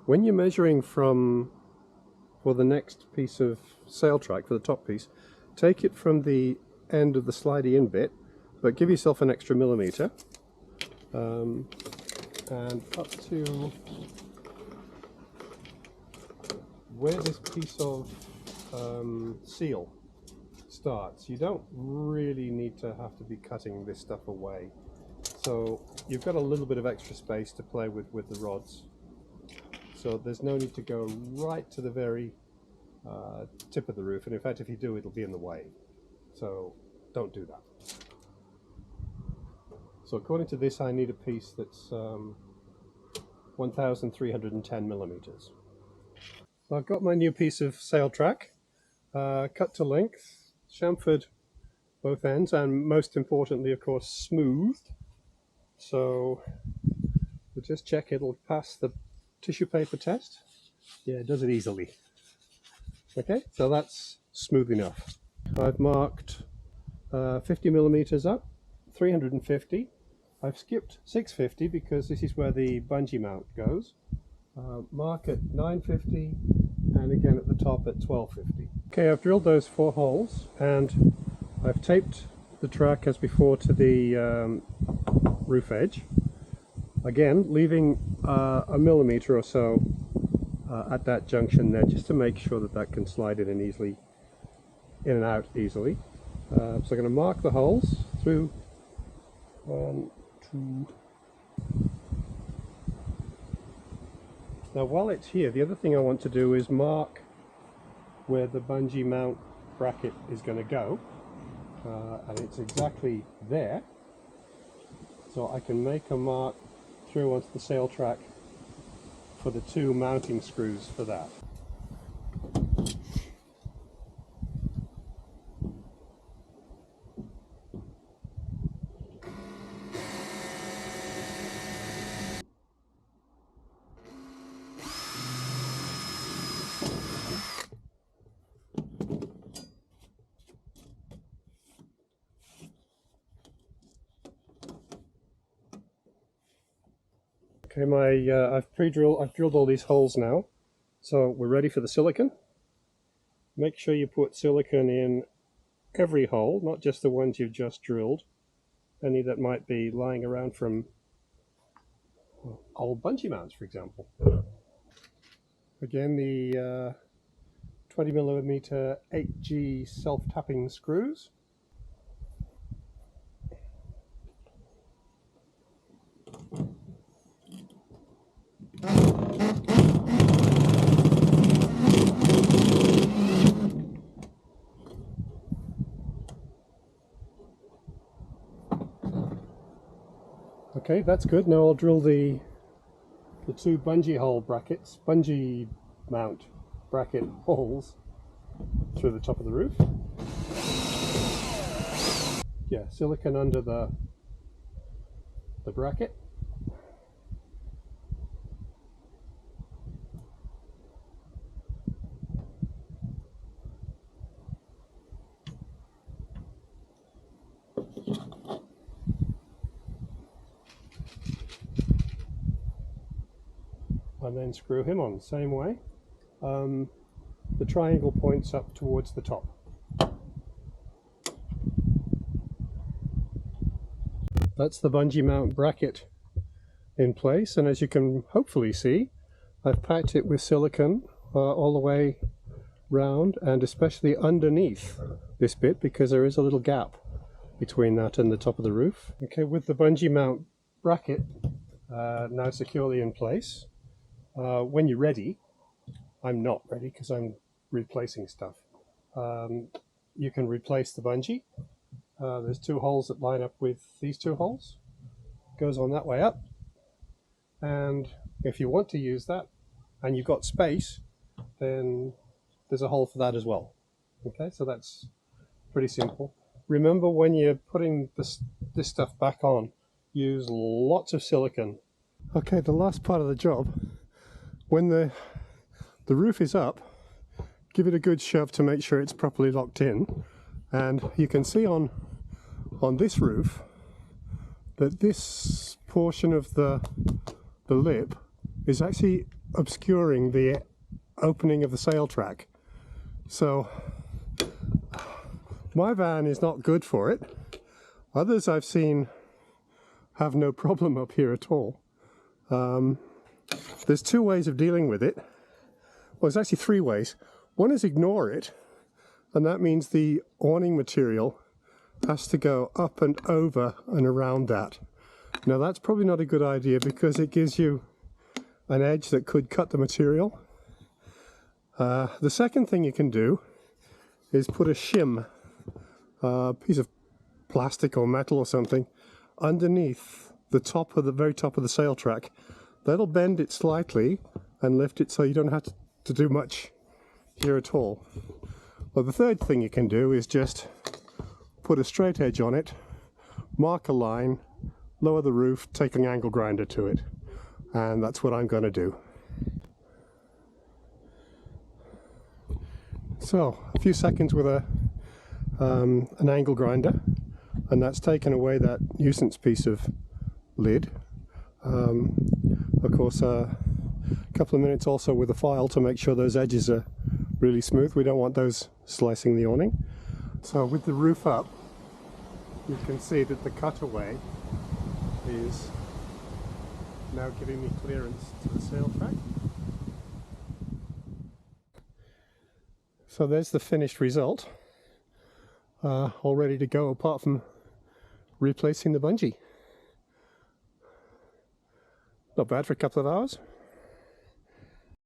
When you're measuring for the next piece of sail track, for the top piece, take it from the end of the slidey in bit, but give yourself an extra millimetre, and up to where this piece of seal starts. You don't really need to have to be cutting this stuff away, so you've got a little bit of extra space to play with the rods, so there's no need to go right to the very tip of the roof, and in fact if you do, it'll be in the way, so don't do that. So according to this, I need a piece that's 1,310 millimeters. So I've got my new piece of sail track, cut to length, chamfered both ends, and most importantly, of course, smoothed. So we'll just check it'll pass the tissue paper test. Yeah, it does it easily. Okay, so that's smooth enough. I've marked 50 millimeters up, 350. I've skipped 650 because this is where the bungee mount goes. Mark at 950 and again at the top at 1250. Okay, I've drilled those 4 holes and I've taped the track as before to the roof edge. Again, leaving a millimetre or so at that junction there, just to make sure that that can slide in and out easily. So I'm going to mark the holes through 1, 2. Now while it's here, the other thing I want to do is mark where the bungee mount bracket is going to go, and it's exactly there, so I can make a mark through onto the sail track for the 2 mounting screws for that. Okay, I've drilled all these holes now, so we're ready for the silicone. Make sure you put silicone in every hole, not just the ones you've just drilled, any that might be lying around from old bungee mounts, for example. Again, the 20mm 8G self-tapping screws. Okay, that's good. Now I'll drill the 2 bungee mount bracket holes through the top of the roof. Yeah, silicone under the bracket. And then screw him on the same way. The triangle points up towards the top. That's the bungee mount bracket in place, and as you can hopefully see, I've packed it with silicone all the way round and especially underneath this bit, because there is a little gap between that and the top of the roof. Okay, with the bungee mount bracket now securely in place, when you're ready, I'm not ready because I'm replacing stuff, you can replace the bungee. There's 2 holes that line up with these 2 holes, goes on that way up, and if you want to use that and you've got space, then there's a hole for that as well. Okay, so that's pretty simple. Remember, when you're putting this stuff back on, use lots of silicone. Okay, the last part of the job, when the roof is up, give it a good shove to make sure it's properly locked in. And you can see on this roof that this portion of the lip is actually obscuring the opening of the sail track. So my van is not good for it. Others I've seen have no problem up here at all. There's two ways of dealing with it. Well, there's actually three ways. One is ignore it, and that means the awning material has to go up and over and around that. Now that's probably not a good idea because it gives you an edge that could cut the material. The second thing you can do is put a shim, piece of plastic or metal or something, underneath the top of the very top of the sail track. That'll bend it slightly and lift it so you don't have to do much here at all. Well, the third thing you can do is just put a straight edge on it, mark a line, lower the roof, take an angle grinder to it, and that's what I'm going to do. So a few seconds with an angle grinder, and that's taken away that nuisance piece of lid. Of course, a couple of minutes also with a file to make sure those edges are really smooth. We don't want those slicing the awning. So with the roof up, you can see that the cutaway is now giving me clearance to the sail track. So there's the finished result, all ready to go apart from replacing the bungee. Not bad for a couple of hours.